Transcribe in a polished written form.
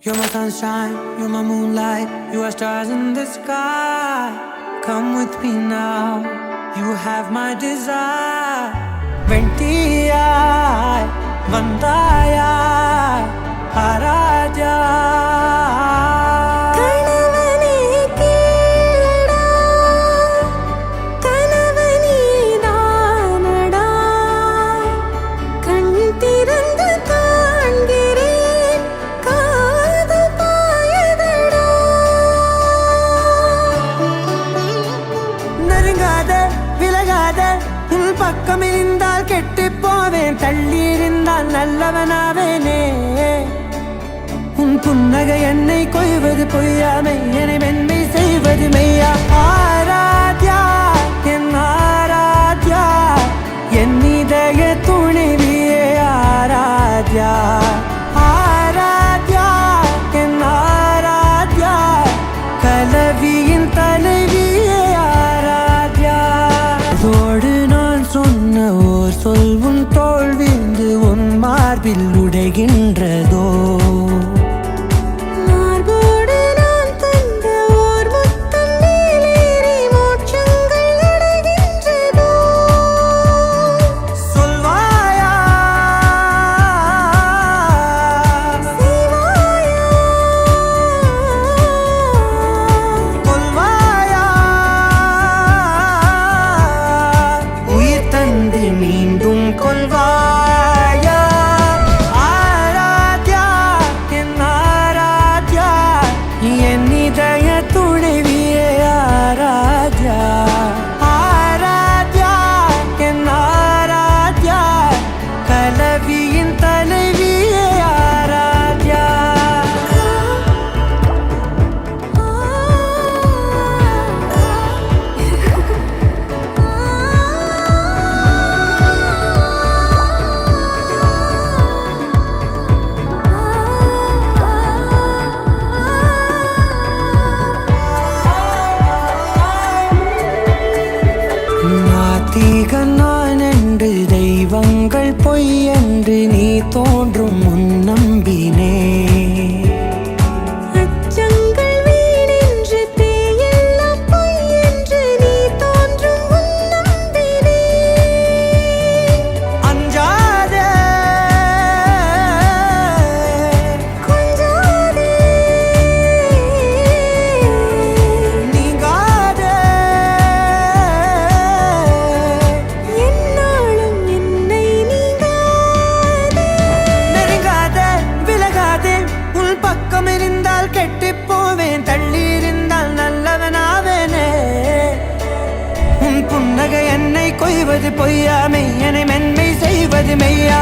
You're my sunshine, you're my moonlight, you are stars in the sky. Come with me now, you have my desire. Ventiyai, vandaya, araja. பக்கம் இருந்தால் கெட்டு போவேன், தள்ளி இருந்தால் நல்லவனாவேனே. உன் புன்னகை என்னை கொய்வது பொய்யாமை, என்னை மென்மை செய்வது மெய்யா. ஆராத்யா என் ஆராத்யா, என் இதய துணைவியே ஆராத்யா. ஆராத்யா என் ஆராத்யா, கலவியின் தலைவியே ஆராத்யா. அதோடு நான் சொன்ன ஓர் சொல் உன் தோள் வீழ்ந்து உன் மார்பில் உடைகின்றதோ. மீண்டும் கொள்வாயா ஆராத்யா என் ஆராத்யா, என் இதய துணைவியே ஆராத்யா. ஆராத்யா என் ஆராத்யா, கலவியின் தலைவியே ஆராத்யா. நான் என்று தெய்வங்கள் பொய் என்று நீ தோன்றும் முன் நம்பினே. புன்னகை என்னை கொய்வது பொய்யாமை, என்னை மென்மை செய்வது மெய்யா.